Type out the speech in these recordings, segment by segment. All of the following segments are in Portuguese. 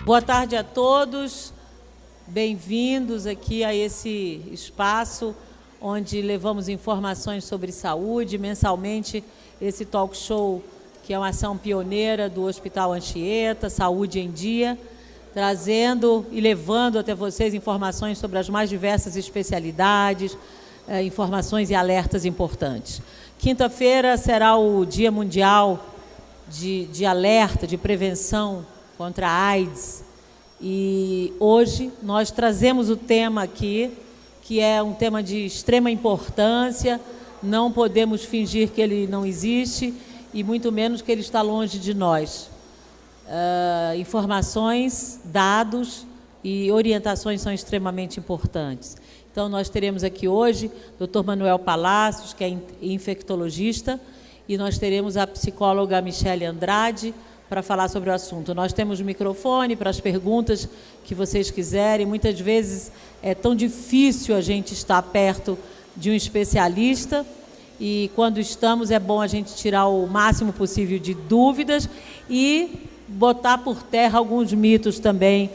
Boa tarde a todos, bem-vindos aqui a esse espaço onde levamos informações sobre saúde. Mensalmente, esse talk show, que é uma ação pioneira do Hospital Anchieta, Saúde em Dia, trazendo e levando até vocês informações sobre as mais diversas especialidades, informações e alertas importantes. Quinta-feira será o Dia Mundial de alerta, de prevenção contra a AIDS, e hoje nós trazemos o tema aqui, que é um tema de extrema importância. Não podemos fingir que ele não existe e muito menos que ele está longe de nós. Informações, dados e orientações são extremamente importantes. Então, nós teremos aqui hoje o Dr. Manuel Palacios, que é infectologista, e nós teremos a psicóloga Michele Andrade para falar sobre o assunto. Nós temos o microfone para as perguntas que vocês quiserem. Muitas vezes é tão difícil a gente estar perto de um especialista, e quando estamos é bom a gente tirar o máximo possível de dúvidas e botar por terra alguns mitos também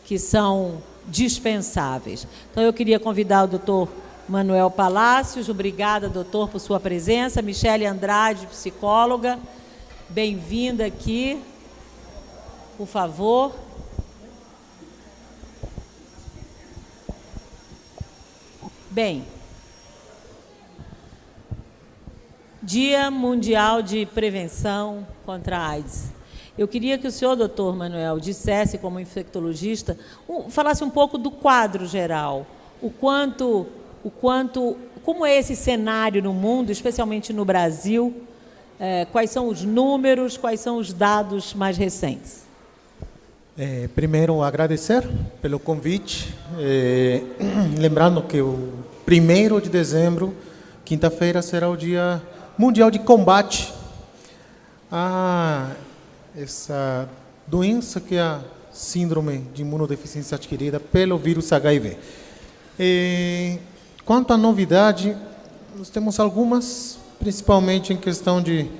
que são dispensáveis. Então, eu queria convidar o doutor Manuel Palacios. Obrigada, doutor, por sua presença. Michele Andrade, psicóloga, bem-vinda aqui, por favor. Bem, Dia Mundial de Prevenção contra a AIDS. Eu queria que o senhor, doutor Manuel, dissesse, como infectologista, falasse um pouco do quadro geral, como é esse cenário no mundo, especialmente no Brasil, quais são os números, quais são os dados mais recentes. Primeiro, agradecer pelo convite, lembrando que o 1º de dezembro, quinta-feira, será o Dia Mundial de Combate a essa doença que é a síndrome de imunodeficiência adquirida pelo vírus HIV. Quanto à novidade, nós temos algumas, principalmente em questão de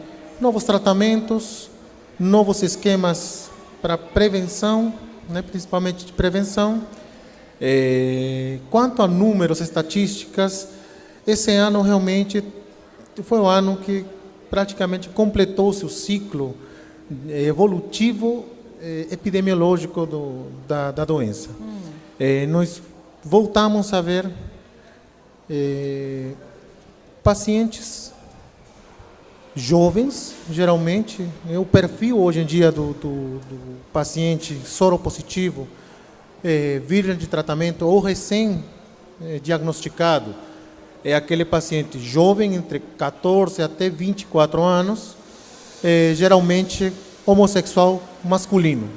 novos tratamentos, novos esquemas para prevenção, né, principalmente de prevenção. Quanto a números, estatísticas, esse ano realmente foi um ano que praticamente completou-se o ciclo evolutivo epidemiológico da doença. Nós voltamos a ver pacientes jovens, geralmente, o perfil hoje em dia do paciente soropositivo, virgem de tratamento ou recém-diagnosticado, é aquele paciente jovem, entre 14 até 24 anos, geralmente homossexual masculino,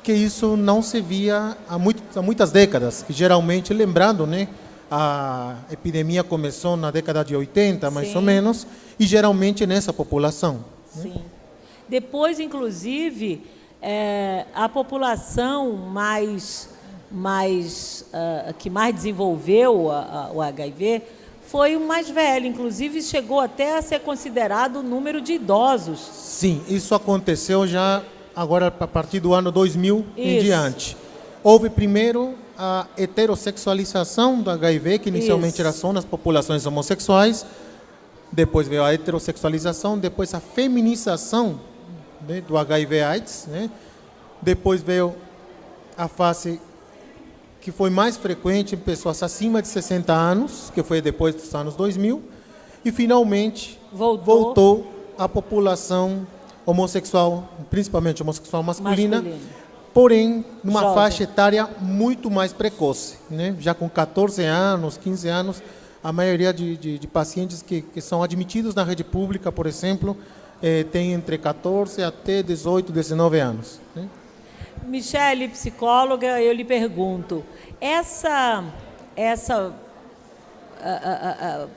que isso não se via há muitas décadas, que geralmente, lembrando, né, a epidemia começou na década de 80, mais Sim. ou menos, e geralmente nessa população. Sim. Né? Depois, inclusive, a população que mais desenvolveu o HIV foi o mais velho, inclusive chegou até a ser considerado o número de idosos. Sim, isso aconteceu já agora a partir do ano 2000 em diante. Houve primeiro a heterossexualização do HIV, que inicialmente era só nas populações homossexuais, depois veio a heterossexualização, depois a feminização, né, do HIV/AIDS, né? Depois veio a fase que foi mais frequente em pessoas acima de 60 anos, que foi depois dos anos 2000, e finalmente voltou a população homossexual, principalmente homossexual masculina, porém numa Jovem. Faixa etária muito mais precoce, né? Já com 14 anos, 15 anos, a maioria de pacientes que são admitidos na rede pública, por exemplo, tem entre 14 até 18, 19 anos, né? Michele, psicóloga, eu lhe pergunto, essa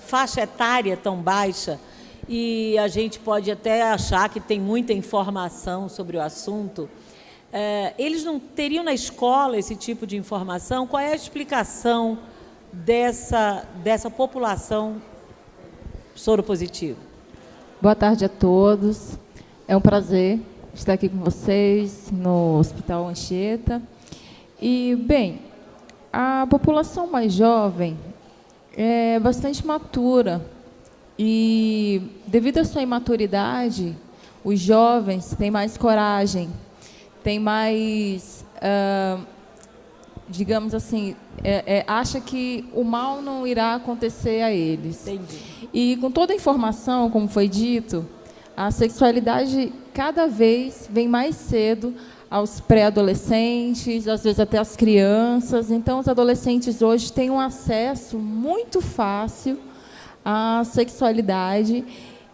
faixa etária tão baixa, e a gente pode até achar que tem muita informação sobre o assunto, eles não teriam na escola esse tipo de informação? Qual é a explicação dessa população soropositiva? Boa tarde a todos. É um prazer estar aqui com vocês no Hospital Anchieta. E, bem, a população mais jovem é bastante matura e, devido à sua imaturidade, os jovens têm mais coragem, têm mais, digamos assim, acha que o mal não irá acontecer a eles. Entendi. E com toda a informação, como foi dito, a sexualidade cada vez vem mais cedo aos pré-adolescentes, às vezes até às crianças. Então, os adolescentes hoje têm um acesso muito fácil à sexualidade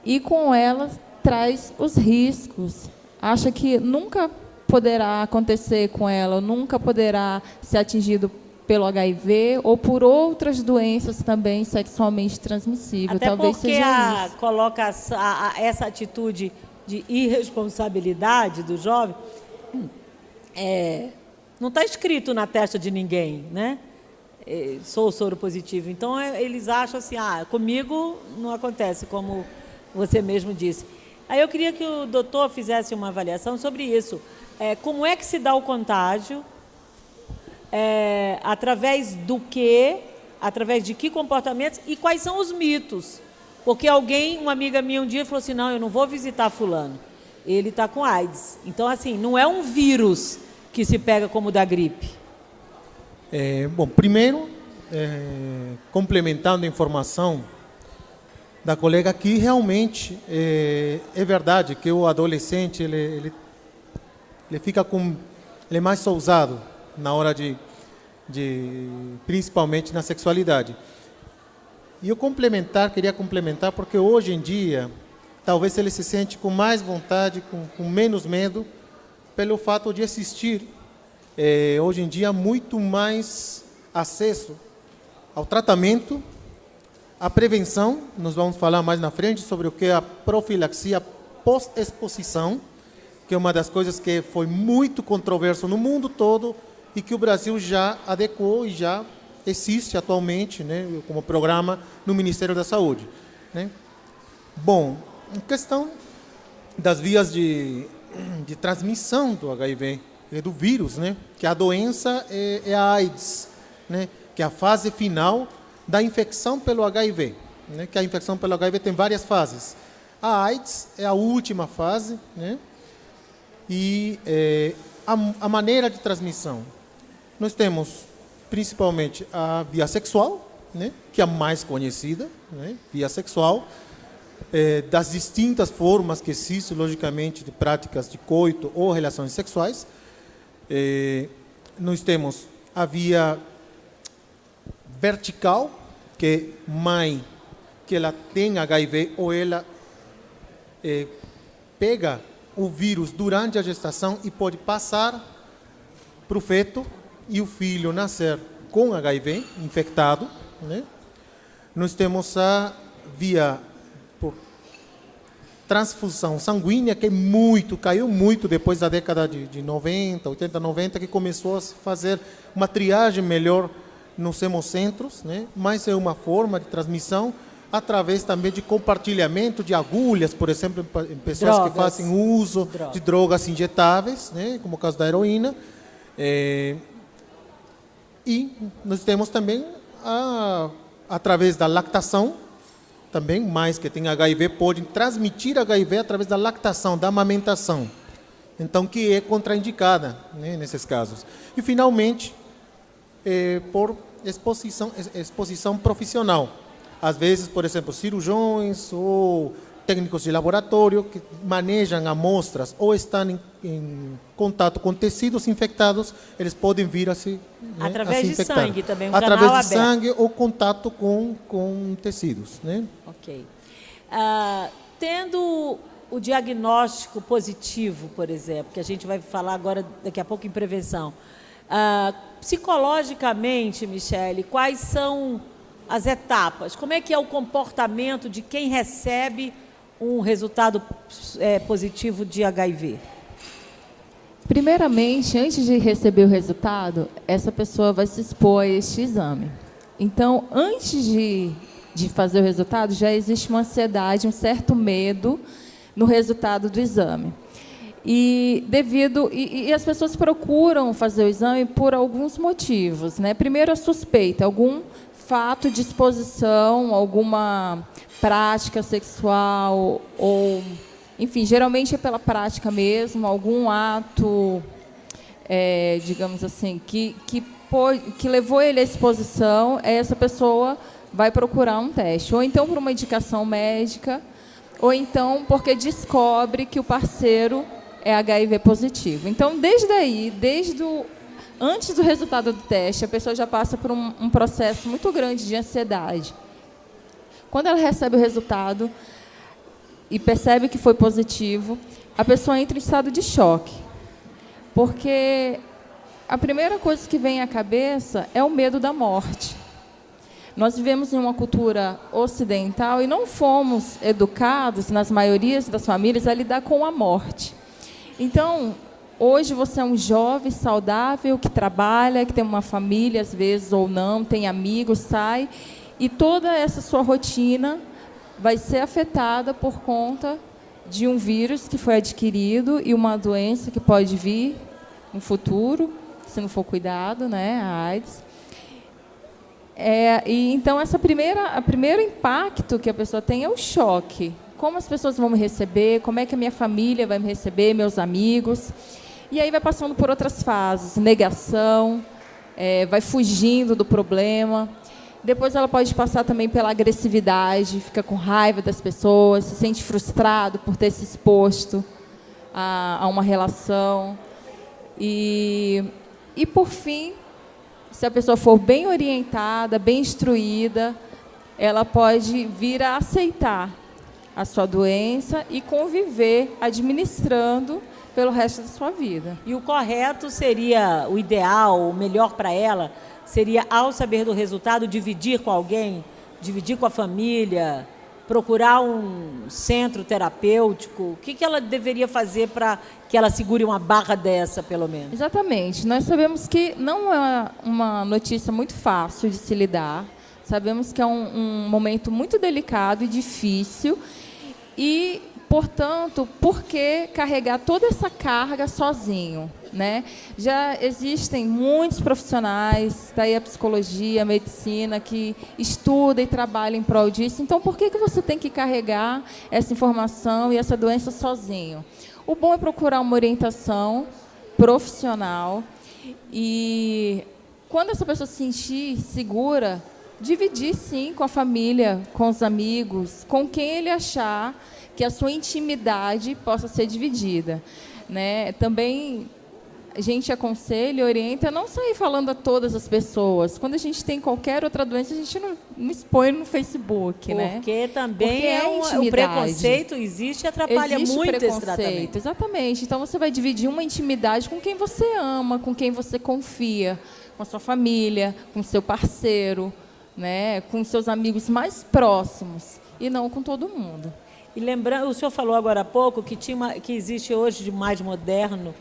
e, com ela, traz os riscos. Acha que nunca poderá acontecer com ela, nunca poderá ser atingido pelo HIV ou por outras doenças também sexualmente transmissíveis. Até talvez porque seja isso. coloca essa atitude de irresponsabilidade do jovem, não está escrito na testa de ninguém, né? Sou soro positivo. Então, eles acham assim, comigo não acontece, como você mesmo disse. Aí eu queria que o doutor fizesse uma avaliação sobre isso. Como é que se dá o contágio? Através do quê? Através de que comportamentos? E quais são os mitos? Porque uma amiga minha um dia falou assim, não, eu não vou visitar fulano. Ele está com AIDS. Então, assim, não é um vírus que se pega como da gripe. Bom, primeiro, complementando a informação da colega aqui, realmente é verdade que o adolescente ele fica ele é mais ousado na hora principalmente na sexualidade. E eu queria complementar porque hoje em dia talvez ele se sente com mais vontade, com menos medo, pelo fato de existir hoje em dia muito mais acesso ao tratamento, à prevenção. Nós vamos falar mais na frente sobre o que é a profilaxia pós-exposição, que é uma das coisas que foi muito controverso no mundo todo e que o Brasil já adequou e já existe atualmente, né, como programa no Ministério da Saúde, né? Bom, em questão das vias de transmissão do HIV, do vírus, né, que a doença é a AIDS, né, que é a fase final da infecção pelo HIV, né, que a infecção pelo HIV tem várias fases. A AIDS é a última fase, né, e a maneira de transmissão. Nós temos principalmente a via sexual, né, que é a mais conhecida, né, via sexual, das distintas formas que existem, logicamente, de práticas de coito ou relações sexuais. Nós temos a via vertical, que mãe que ela tem HIV ou ela pega o vírus durante a gestação e pode passar para o feto e o filho nascer com HIV infectado, né? Nós temos a via por transfusão sanguínea, que caiu muito depois da década de 90, 80, 90, que começou a fazer uma triagem melhor nos hemocentros, né? Mas é uma forma de transmissão através também de compartilhamento de agulhas, por exemplo, em pessoas que fazem uso de drogas injetáveis, né? Como o caso da heroína. E nós temos também, através da lactação, também, mães que têm HIV podem transmitir HIV através da lactação, da amamentação. Então, que é contraindicada, né, nesses casos. E, finalmente, por exposição profissional. Às vezes, por exemplo, cirurgiões ou técnicos de laboratório que manejam amostras ou estão em contato com tecidos infectados, eles podem vir a se através de sangue também, um através canal de aberto. sangue ou contato com tecidos, né? Ok. Tendo o diagnóstico positivo, por exemplo, que a gente vai falar agora daqui a pouco em prevenção, psicologicamente, Michele, quais são as etapas? Como é que é o comportamento de quem recebe um resultado positivo de HIV? Primeiramente, antes de receber o resultado, essa pessoa vai se expor a este exame. Então, antes de fazer o resultado, já existe uma ansiedade, um certo medo no resultado do exame. E as pessoas procuram fazer o exame por alguns motivos, né? Primeiro, a suspeita, algum fato de exposição, alguma prática sexual, ou, enfim, geralmente é pela prática mesmo, algum ato, digamos assim, que levou ele à exposição, essa pessoa vai procurar um teste, ou então por uma indicação médica, ou então porque descobre que o parceiro é HIV positivo. Então, antes do resultado do teste, a pessoa já passa por um processo muito grande de ansiedade. Quando ela recebe o resultado e percebe que foi positivo, a pessoa entra em estado de choque, porque a primeira coisa que vem à cabeça é o medo da morte. Nós vivemos em uma cultura ocidental e não fomos educados, nas maiorias das famílias, a lidar com a morte. Então, hoje você é um jovem saudável, que trabalha, que tem uma família, às vezes, ou não, tem amigos, sai, e toda essa sua rotina vai ser afetada por conta de um vírus que foi adquirido e uma doença que pode vir no futuro, se não for cuidado, né, a AIDS. Então, o primeiro impacto que a pessoa tem é o choque. Como as pessoas vão me receber, como é que a minha família vai me receber, meus amigos. E aí vai passando por outras fases, negação, vai fugindo do problema. Depois ela pode passar também pela agressividade, fica com raiva das pessoas, se sente frustrado por ter se exposto a uma relação. E por fim, se a pessoa for bem orientada, bem instruída, ela pode vir a aceitar a sua doença e conviver administrando pelo resto da sua vida. E o correto seria, o ideal, o melhor para ela, seria, ao saber do resultado, dividir com alguém, dividir com a família, procurar um centro terapêutico. O que ela deveria fazer para que ela segure uma barra dessa, pelo menos? Exatamente. Nós sabemos que não é uma notícia muito fácil de se lidar. Sabemos que é um momento muito delicado e difícil. E, portanto, por que carregar toda essa carga sozinho, né? Já existem muitos profissionais, está aí a psicologia, a medicina, que estuda e trabalha em prol disso. Então, por que você tem que carregar essa informação e essa doença sozinho? O bom é procurar uma orientação profissional e, quando essa pessoa se sentir segura, dividir, sim, com a família, com os amigos, com quem ele achar que a sua intimidade possa ser dividida, né? Também a gente aconselha e orienta a não sair falando a todas as pessoas. Quando a gente tem qualquer outra doença, a gente não expõe no Facebook, né? Porque também o preconceito existe e atrapalha muito esse tratamento. Exatamente. Então, você vai dividir uma intimidade com quem você ama, com quem você confia, com a sua família, com seu parceiro, né, com seus amigos mais próximos, e não com todo mundo. E lembrando, o senhor falou agora há pouco que existe hoje de mais moderno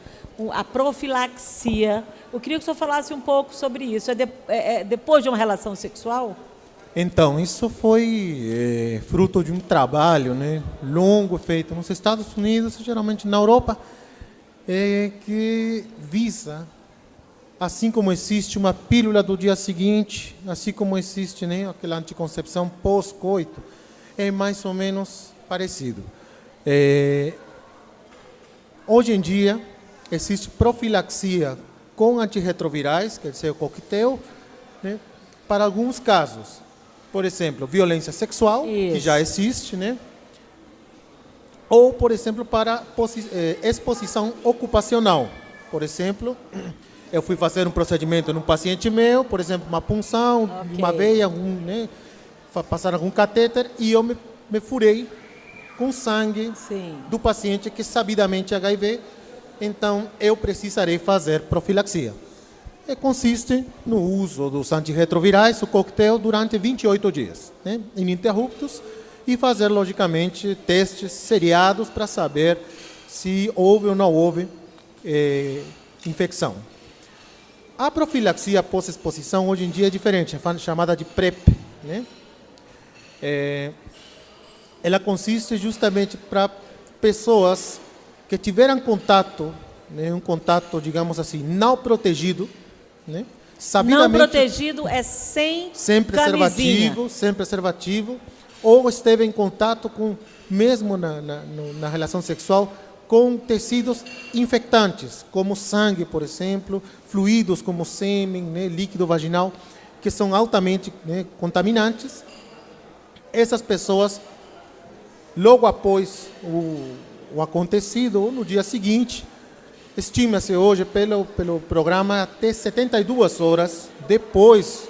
a profilaxia. Eu queria que o senhor falasse um pouco sobre isso. Depois de uma relação sexual? Então, isso foi fruto de um trabalho, né, longo, feito nos Estados Unidos, geralmente na Europa, que visa, assim como existe uma pílula do dia seguinte, assim como existe, né, aquela anticoncepção pós-coito, é mais ou menos parecido. Hoje em dia, existe profilaxia com antirretrovirais, quer dizer, o coquetel, né, para alguns casos. Por exemplo, violência sexual, que já existe, né? Ou, por exemplo, para exposição ocupacional. Por exemplo, eu fui fazer um procedimento num paciente meu, por exemplo, uma punção, uma veia, né, passaram algum catéter, e eu me furei com sangue do paciente que sabidamente é HIV, então eu precisarei fazer profilaxia. E consiste no uso dos antirretrovirais, o coquetel, durante 28 dias, né, ininterruptos, e fazer, logicamente, testes seriados para saber se houve ou não houve infecção. A profilaxia pós-exposição hoje em dia é diferente, é chamada de PrEP, né? Ela consiste justamente para pessoas que tiveram contato, né, um contato, digamos assim, não protegido, né, sabidamente, não protegido é sem preservativo, sem preservativo, ou esteve em contato com, mesmo na relação sexual, com tecidos infectantes, como sangue, por exemplo, fluidos como sêmen, né, líquido vaginal, que são altamente, né, contaminantes. Essas pessoas, logo após o acontecido, ou no dia seguinte, estima-se hoje pelo programa até 72 horas depois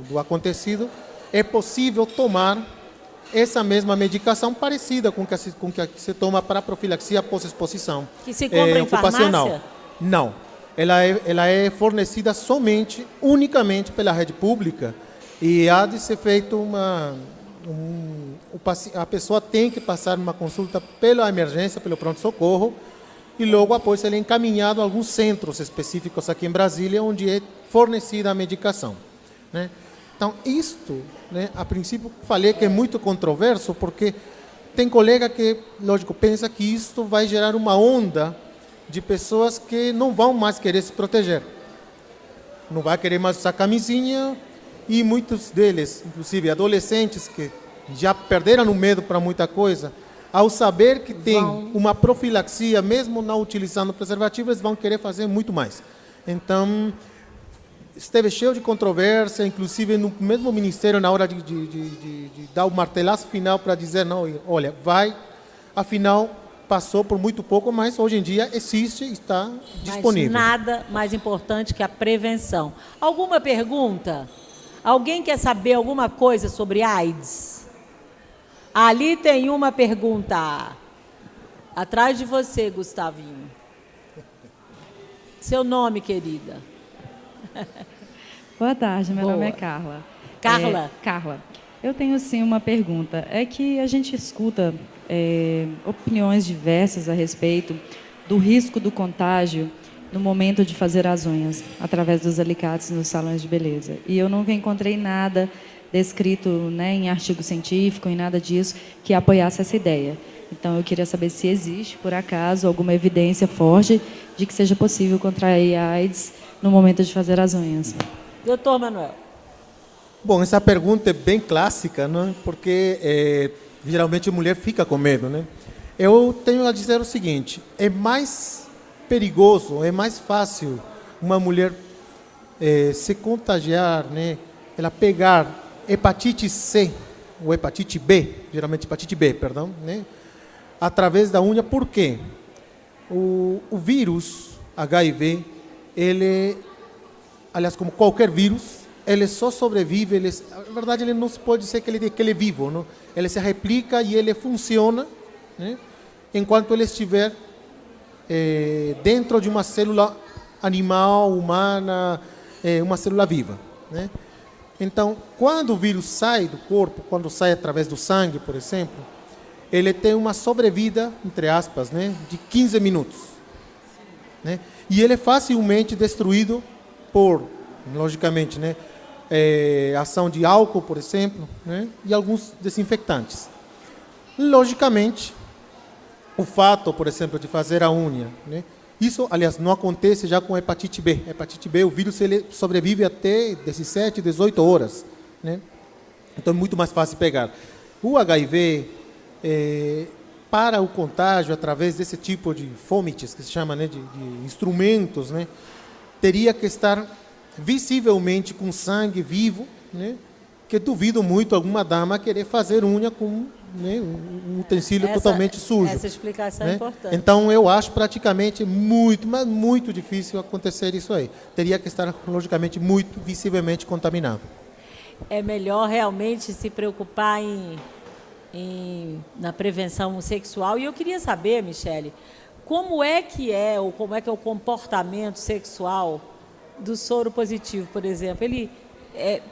do acontecido, é possível tomar essa mesma medicação parecida com que se toma para profilaxia pós-exposição. Que se compra em ocupacional. Farmácia? Não. Ela é fornecida unicamente pela rede pública, e há de ser feito a pessoa tem que passar uma consulta pela emergência, pelo pronto-socorro, e logo após ele é encaminhado a alguns centros específicos aqui em Brasília, onde é fornecida a medicação, né? Então, isto, né, a princípio, falei que é muito controverso, porque tem colega que, lógico, pensa que isto vai gerar uma onda de pessoas que não vão mais querer se proteger. Não vai querer mais usar camisinha, e muitos deles, inclusive adolescentes, que já perderam o medo para muita coisa, ao saber que tem uma profilaxia, mesmo não utilizando preservativo, eles vão querer fazer muito mais. Então, esteve cheio de controvérsia, inclusive no mesmo ministério, na hora de dar o martelaço final para dizer, não, olha, afinal, passou por muito pouco, mas hoje em dia existe, está disponível. Mas nada mais importante que a prevenção. Alguma pergunta? Alguém quer saber alguma coisa sobre AIDS? Ali tem uma pergunta. Atrás de você, Gustavinho. Seu nome, querida? Boa tarde, meu nome é Carla. Carla? Carla. Eu tenho, sim, uma pergunta. É que a gente escuta opiniões diversas a respeito do risco do contágio no momento de fazer as unhas, através dos alicates nos salões de beleza. E eu nunca encontrei nada descrito, né, em artigo científico, em nada disso, que apoiasse essa ideia. Então, eu queria saber se existe, por acaso, alguma evidência forte de que seja possível contrair a AIDS no momento de fazer as unhas. Doutor Manuel. Bom, essa pergunta é bem clássica, né? Porque geralmente a mulher fica com medo, né? Eu tenho a dizer o seguinte, é mais perigoso, é mais fácil uma mulher se contagiar, né? Ela pegar hepatite C ou hepatite B, geralmente hepatite B, perdão, né? Através da unha. Por quê? O vírus HIV, ele, aliás, como qualquer vírus, ele só sobrevive, na verdade, ele não se pode dizer que ele é vivo, não? Ele se replica e ele funciona, né, enquanto ele estiver dentro de uma célula animal, humana, uma célula viva, né? Então, quando o vírus sai do corpo, quando sai através do sangue, por exemplo, ele tem uma sobrevida, entre aspas, né, de 15 minutos. Né? E ele é facilmente destruído por, logicamente, né, ação de álcool, por exemplo, né, e alguns desinfectantes. Logicamente, o fato, por exemplo, de fazer a unha, né, isso, aliás, não acontece já com hepatite B. Hepatite B, o vírus ele sobrevive até 17, 18 horas. Né? Então, é muito mais fácil pegar. O HIV, para o contágio, através desse tipo de fomites, que se chama, né, de instrumentos, né, teria que estar visivelmente com sangue vivo, né, que duvido muito alguma dama querer fazer unha com, né, um utensílio totalmente sujo. Essa explicação, né, é importante. Então, eu acho praticamente muito, mas muito difícil acontecer isso aí. Teria que estar, logicamente, muito visivelmente contaminado. É melhor realmente se preocupar na prevenção sexual. E eu queria saber, Michele, como é que é o comportamento sexual do soro positivo, por exemplo? Ele,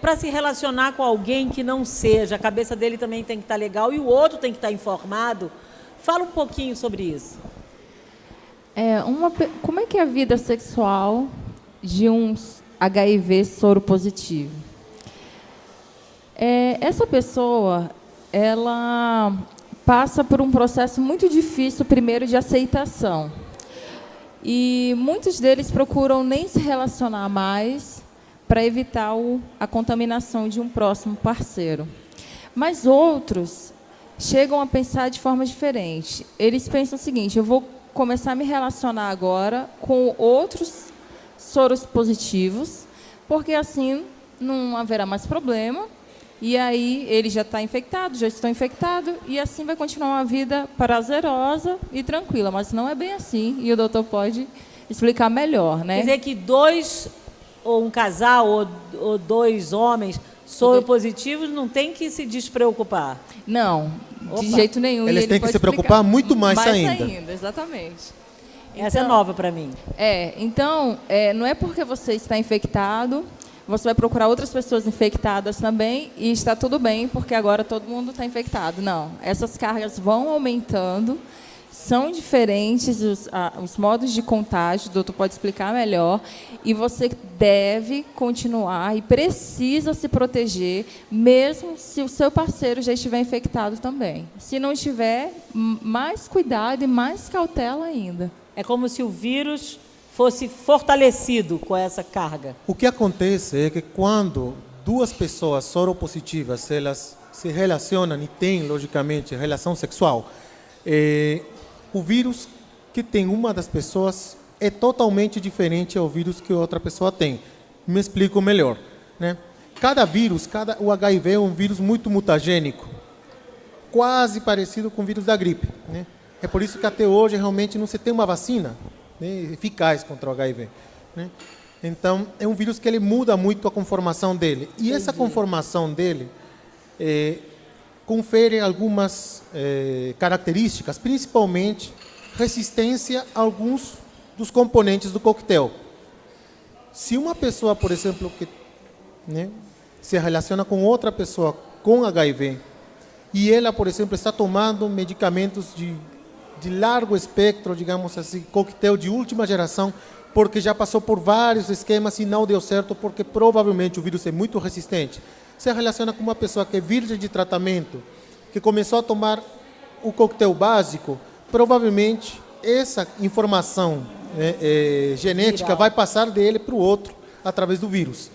para se relacionar com alguém que não seja, a cabeça dele também tem que estar legal e o outro tem que estar informado. Fala um pouquinho sobre isso. Como é que é a vida sexual de um HIV soro positivo? Essa pessoa, ela passa por um processo muito difícil, primeiro, de aceitação. E muitos deles procuram nem se relacionar mais para evitar a contaminação de um próximo parceiro. Mas outros chegam a pensar de forma diferente. Eles pensam o seguinte: eu vou começar a me relacionar agora com outros soros positivos, porque assim não haverá mais problema, e aí ele já está infectado, já estou infectado, e assim vai continuar uma vida prazerosa e tranquila. Mas não é bem assim, e o doutor pode explicar melhor, né? Quer dizer que dois, ou um casal, ou dois homens soropositivos não tem que se despreocupar? Não, de jeito nenhum. Eles têm que se preocupar muito mais ainda. Exatamente. Essa é nova para mim. Então, não é porque você está infectado, você vai procurar outras pessoas infectadas também e está tudo bem, porque agora todo mundo está infectado. Não, essas cargas vão aumentando, são diferentes os modos de contágio, o doutor pode explicar melhor, e você deve continuar e precisa se proteger, mesmo se o seu parceiro já estiver infectado também. Se não estiver, mais cuidado e mais cautela ainda. É como se o vírus fosse fortalecido com essa carga. O que acontece é que quando duas pessoas soropositivas, elas se relacionam e têm, logicamente, relação sexual, o vírus que tem uma das pessoas é totalmente diferente ao vírus que outra pessoa tem. Me explico melhor, né? Cada vírus, o HIV é um vírus muito mutagênico, quase parecido com o vírus da gripe, né? É por isso que até hoje realmente não se tem uma vacina, né, eficaz contra o HIV, né? Então, é um vírus que ele muda muito a conformação dele. E essa conformação dele confere algumas características, principalmente resistência a alguns dos componentes do coquetel. Se uma pessoa, por exemplo, que, né, se relaciona com outra pessoa com HIV, e ela, por exemplo, está tomando medicamentos de largo espectro, digamos assim, coquetel de última geração, porque já passou por vários esquemas e não deu certo, porque provavelmente o vírus é muito resistente. Se relaciona com uma pessoa que é virgem de tratamento, que começou a tomar o coquetel básico, provavelmente essa informação genética vai passar dele para o outro através do vírus.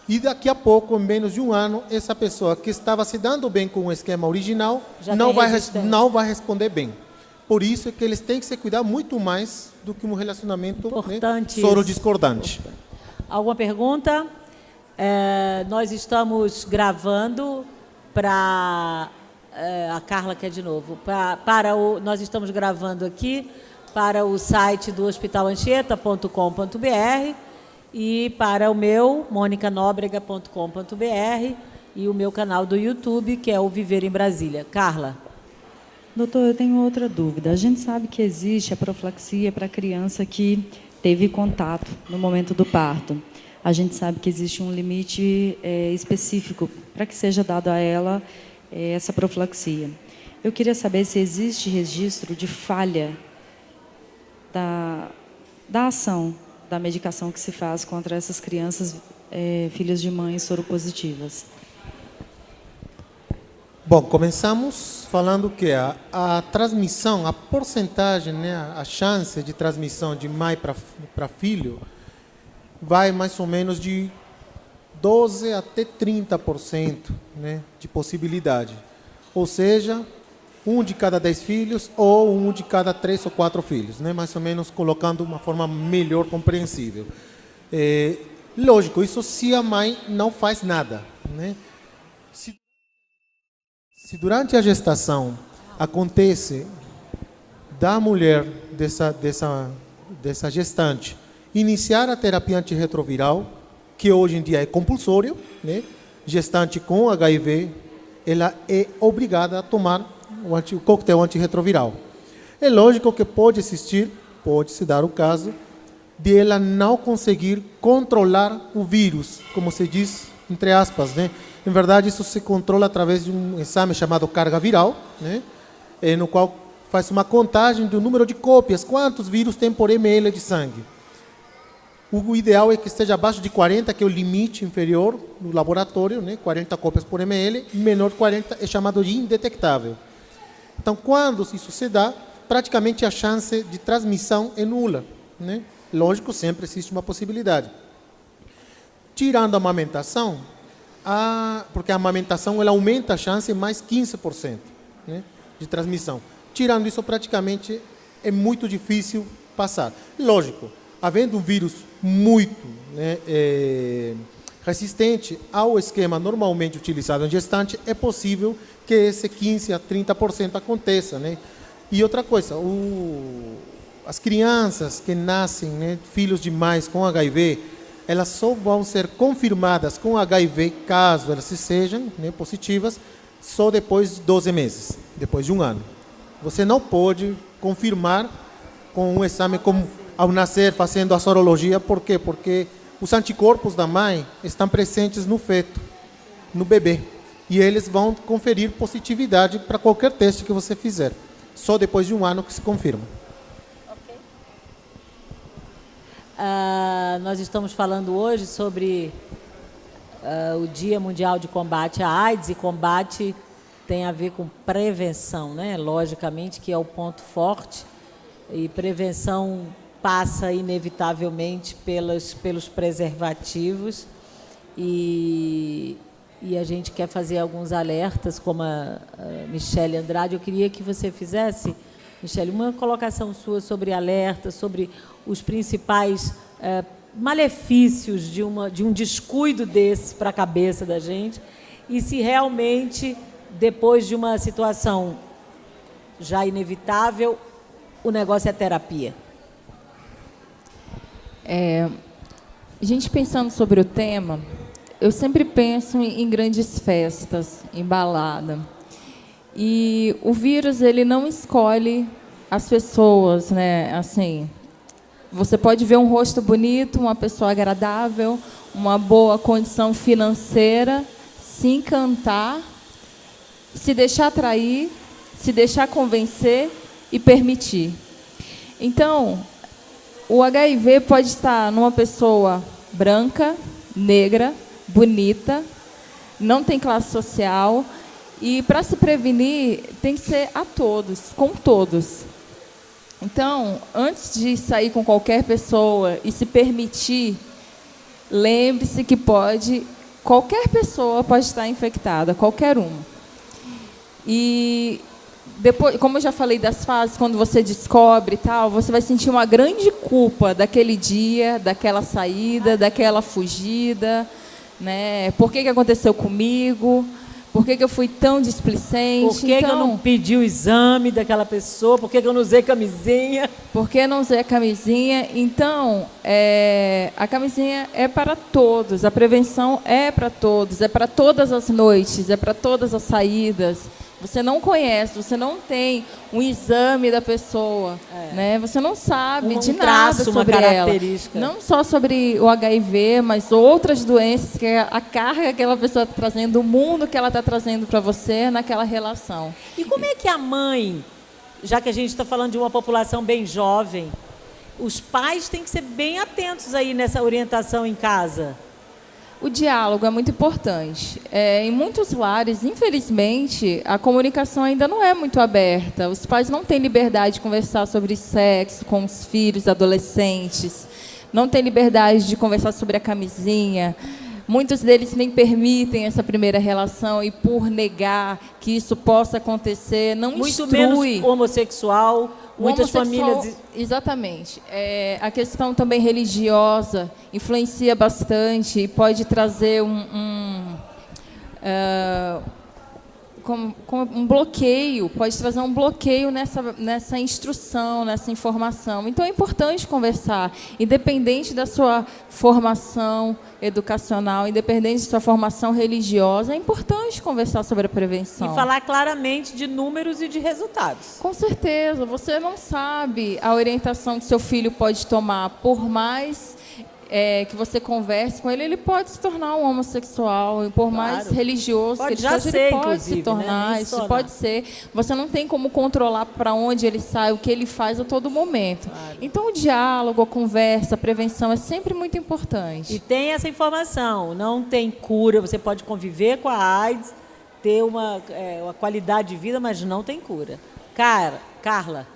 E daqui a pouco, em menos de um ano, essa pessoa que estava se dando bem com o esquema original não vai responder bem. Por isso é que eles têm que se cuidar muito mais do que um relacionamento, né, soro-discordante. Alguma pergunta? Nós estamos gravando para... a Carla quer de novo. Nós estamos gravando aqui para o site do hospitalanchieta.com.br e para o meu, monicanobrega.com.br, e o meu canal do YouTube, que é o Viver em Brasília. Carla. Doutor, eu tenho outra dúvida. A gente sabe que existe a profilaxia para a criança que teve contato no momento do parto. A gente sabe que existe um limite específico para que seja dado a ela essa profilaxia. Eu queria saber se existe registro de falha da ação da medicação que se faz contra essas crianças filhas de mães soropositivas. Bom, começamos falando que a transmissão, a porcentagem, né, a chance de transmissão de mãe para filho vai mais ou menos de 12% até 30%, né, de possibilidade. Ou seja, 1 de cada 10 filhos ou 1 de cada 3 ou 4 filhos, né, mais ou menos colocando uma forma melhor compreensível. Lógico, isso se a mãe não faz nada, né? Se durante a gestação acontece da mulher, dessa gestante, iniciar a terapia antirretroviral, que hoje em dia é compulsório, né? Gestante com HIV, ela é obrigada a tomar o coquetel antirretroviral. É lógico que pode se dar o caso de ela não conseguir controlar o vírus, como se diz, entre aspas, né? Em verdade, isso se controla através de um exame chamado carga viral, né? No qual faz uma contagem do número de cópias, quantos vírus tem por ml de sangue. O ideal é que esteja abaixo de 40, que é o limite inferior no laboratório, né? 40 cópias por ml, menor de 40 é chamado de indetectável. Então, quando isso se dá, praticamente a chance de transmissão é nula, né? Lógico, sempre existe uma possibilidade. Tirando a amamentação, porque a amamentação ela aumenta a chance em mais 15%, né, de transmissão. Tirando isso, praticamente é muito difícil passar. Lógico, havendo um vírus muito, né, resistente ao esquema normalmente utilizado em gestante, é possível que esse 15% a 30% aconteça, né? E outra coisa, as crianças que nascem, né, filhos de mães com HIV, elas só vão ser confirmadas com HIV, caso elas sejam, né, positivas, só depois de 12 meses, depois de um ano. Você não pode confirmar com um exame como ao nascer, fazendo a sorologia. Por quê? Porque os anticorpos da mãe estão presentes no feto, no bebê. E eles vão conferir positividade para qualquer teste que você fizer. Só depois de um ano que se confirma. Nós estamos falando hoje sobre o Dia Mundial de Combate à AIDS, e combate tem a ver com prevenção, né? Logicamente que é o ponto forte, e prevenção passa inevitavelmente pelos preservativos, e a gente quer fazer alguns alertas, como a Michele Andrade. Eu queria que você fizesse, Michele, uma colocação sua sobre alertas, sobre os principais malefícios de um descuido desse para a cabeça da gente, e se realmente, depois de uma situação já inevitável, o negócio é terapia. A gente pensando sobre o tema, eu sempre penso em grandes festas, em balada. E o vírus, ele não escolhe as pessoas, né? Assim, você pode ver um rosto bonito, uma pessoa agradável, uma boa condição financeira, se encantar, se deixar atrair, se deixar convencer e permitir. Então, o HIV pode estar numa pessoa branca, negra, bonita, não tem classe social, e para se prevenir tem que ser a todos, com todos. Então, antes de sair com qualquer pessoa e se permitir, lembre-se que qualquer pessoa pode estar infectada, qualquer uma. E depois, como eu já falei das fases, quando você descobre e tal, você vai sentir uma grande culpa daquele dia, daquela saída, daquela fugida, né? Por que aconteceu comigo? Por que eu fui tão displicente? Por que eu não pedi o exame daquela pessoa? Por que eu não usei camisinha? Por que não usei a camisinha? Então, a camisinha é para todos, a prevenção é para todos, é para todas as noites, é para todas as saídas. Você não conhece, você não tem um exame da pessoa, né? Você não sabe de nada sobre ela. Não só sobre o HIV, mas outras doenças, que é a carga que aquela pessoa está trazendo, o mundo que ela está trazendo para você naquela relação. E como é que a mãe, já que a gente está falando de uma população bem jovem, os pais têm que ser bem atentos aí nessa orientação em casa? O diálogo é muito importante. Em muitos lares, infelizmente, a comunicação ainda não é muito aberta. Os pais não têm liberdade de conversar sobre sexo com os filhos, adolescentes. Não têm liberdade de conversar sobre a camisinha. Muitos deles nem permitem essa primeira relação, e por negar que isso possa acontecer, não muito instrui. Menos homossexual. Muitas famílias... Exatamente. A questão também religiosa influencia bastante e pode trazer um bloqueio, pode trazer um bloqueio nessa instrução, nessa informação. Então, é importante conversar, independente da sua formação educacional, independente da sua formação religiosa, é importante conversar sobre a prevenção. E falar claramente de números e de resultados. Com certeza. Você não sabe a orientação que seu filho pode tomar, por mais que você converse com ele, ele pode se tornar um homossexual, por mais religioso que ele seja, ele pode se tornar, né? Isso pode ser. Você não tem como controlar para onde ele sai, o que ele faz a todo momento. Claro. Então, o diálogo, a conversa, a prevenção é sempre muito importante. E tem essa informação, não tem cura, você pode conviver com a AIDS, ter uma qualidade de vida, mas não tem cura. Carla.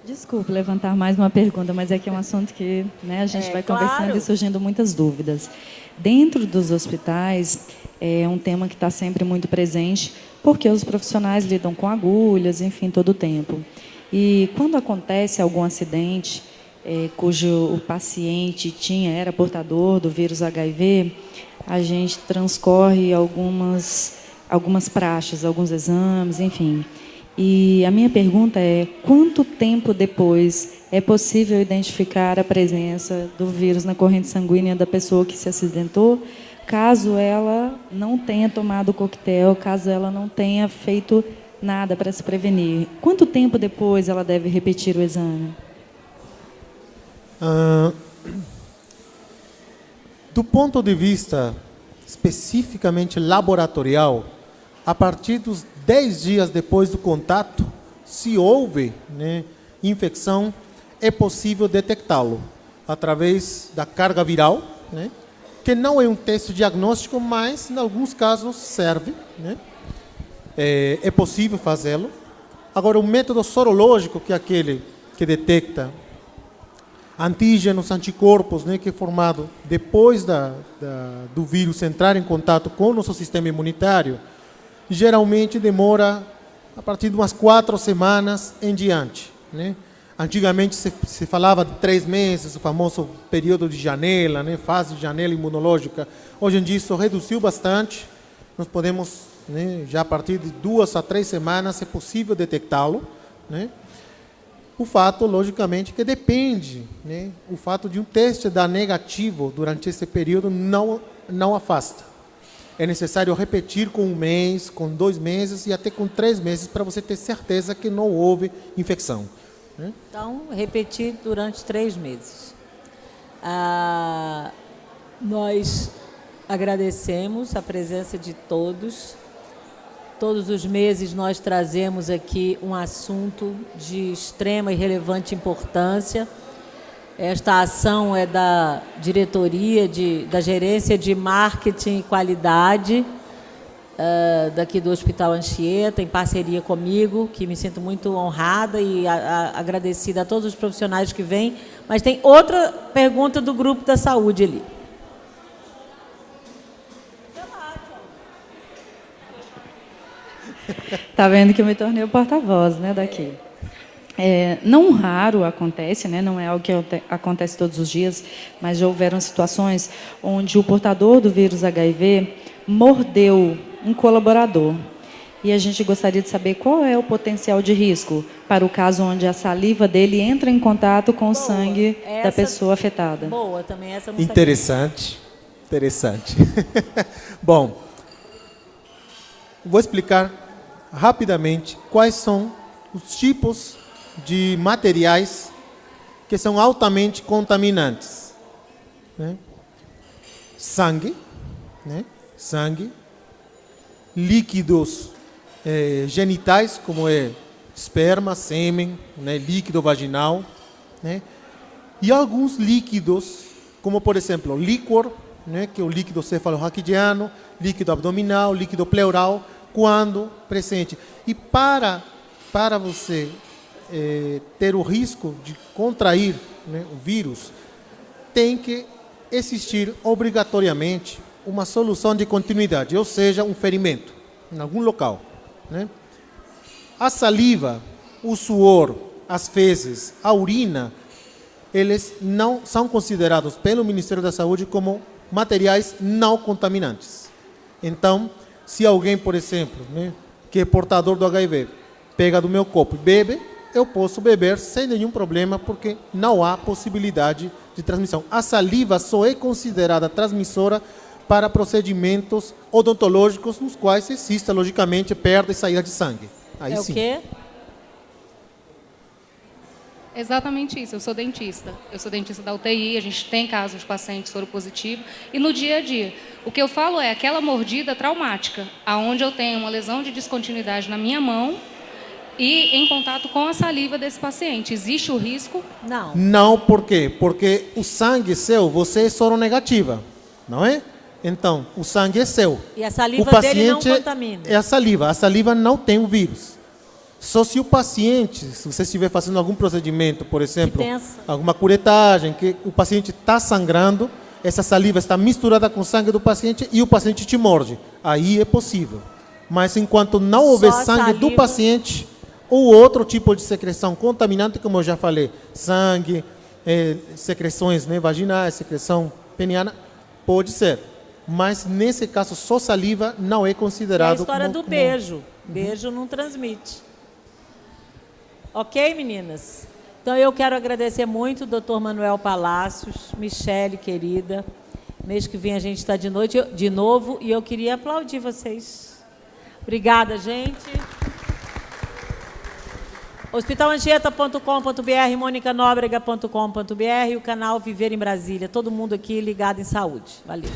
Desculpe levantar mais uma pergunta, mas é que é um assunto que, né, a gente vai conversando e surgindo muitas dúvidas. Dentro dos hospitais, é um tema que está sempre muito presente, porque os profissionais lidam com agulhas, enfim, todo o tempo. E quando acontece algum acidente, cujo o paciente era portador do vírus HIV, a gente transcorre algumas praxes, alguns exames, enfim. E a minha pergunta é: quanto tempo depois é possível identificar a presença do vírus na corrente sanguínea da pessoa que se acidentou, caso ela não tenha tomado o coquetel, caso ela não tenha feito nada para se prevenir? Quanto tempo depois ela deve repetir o exame? Do ponto de vista especificamente laboratorial, a partir dos 10 dias depois do contato, se houve, né, infecção, é possível detectá-lo através da carga viral, né, que não é um teste diagnóstico, mas em alguns casos serve, né, é possível fazê-lo. Agora, o método sorológico, que é aquele que detecta antígenos, anticorpos, né, que é formado depois do vírus entrar em contato com o nosso sistema imunitário, geralmente demora a partir de umas 4 semanas em diante, né? Antigamente se falava de 3 meses, o famoso período de janela, né? Fase de janela imunológica. Hoje em dia isso reduziu bastante. Nós podemos, né, já a partir de 2 a 3 semanas é possível detectá-lo, né? O fato, logicamente, que depende, né? O fato de um teste dar negativo durante esse período não afasta. É necessário repetir com 1 mês, com 2 meses e até com 3 meses para você ter certeza que não houve infecção, né? Então, repetir durante 3 meses. Nós agradecemos a presença de todos. Todos os meses nós trazemos aqui um assunto de extrema e relevante importância. Esta ação é da diretoria, da gerência de marketing e qualidade daqui do Hospital Anchieta, em parceria comigo, que me sinto muito honrada e agradecida a todos os profissionais que vêm. Mas tem outra pergunta do grupo da saúde ali. Está vendo que eu me tornei o porta-voz, né, daqui. Não raro acontece, né, não é algo que acontece todos os dias, mas já houveram situações onde o portador do vírus HIV mordeu um colaborador. E a gente gostaria de saber qual é o potencial de risco para o caso onde a saliva dele entra em contato com o sangue da pessoa afetada. Boa, também essa não sabia. Interessante. Bom, vou explicar rapidamente quais são os tipos de materiais que são altamente contaminantes, né? Sangue, né? Líquidos genitais, como esperma, sêmen, né? Líquido vaginal, né? E alguns líquidos, como por exemplo, líquor, né? Que é o líquido cefalorraquidiano, líquido abdominal, líquido pleural, quando presente. E para você ter o risco de contrair, né, o vírus, tem que existir obrigatoriamente uma solução de continuidade, ou seja, um ferimento em algum local, né? A saliva, o suor, as fezes, a urina, eles não são considerados pelo Ministério da Saúde como materiais não contaminantes. Então, se alguém, por exemplo, né, que é portador do HIV, pega do meu copo e bebe, eu posso beber sem nenhum problema, porque não há possibilidade de transmissão. A saliva só é considerada transmissora para procedimentos odontológicos nos quais exista, logicamente, perda e saída de sangue. Aí sim. O quê? Exatamente isso, eu sou dentista da UTI, a gente tem casos de pacientes soropositivos, e no dia a dia, o que eu falo é aquela mordida traumática, aonde eu tenho uma lesão de descontinuidade na minha mão e em contato com a saliva desse paciente. Existe o risco? Não. Não, por quê? Porque o sangue seu, você é soronegativa, não é? Então, o sangue é seu. E a saliva o paciente dele não contamina. É a saliva não tem o vírus. Só se o paciente, se você estiver fazendo algum procedimento, por exemplo, Intensa. alguma curetagem, que o paciente está sangrando, essa saliva está misturada com o sangue do paciente e o paciente te morde. Aí é possível. Mas enquanto não houver Só a sangue do saliva. paciente ou outro tipo de secreção contaminante, como eu já falei, sangue, secreções, né, vaginais, secreção peniana, pode ser. Mas nesse caso, só saliva não é É a considerado história do como... beijo. Beijo não transmite. Ok, meninas? Então, eu quero agradecer muito o Dr. Manuel Palácios, Michele, querida. Mês que vem a gente está de novo e eu queria aplaudir vocês. Obrigada, gente. hospitalanchieta.com.br, monicanobrega.com.br e o canal Viver em Brasília. Todo mundo aqui ligado em saúde. Valeu.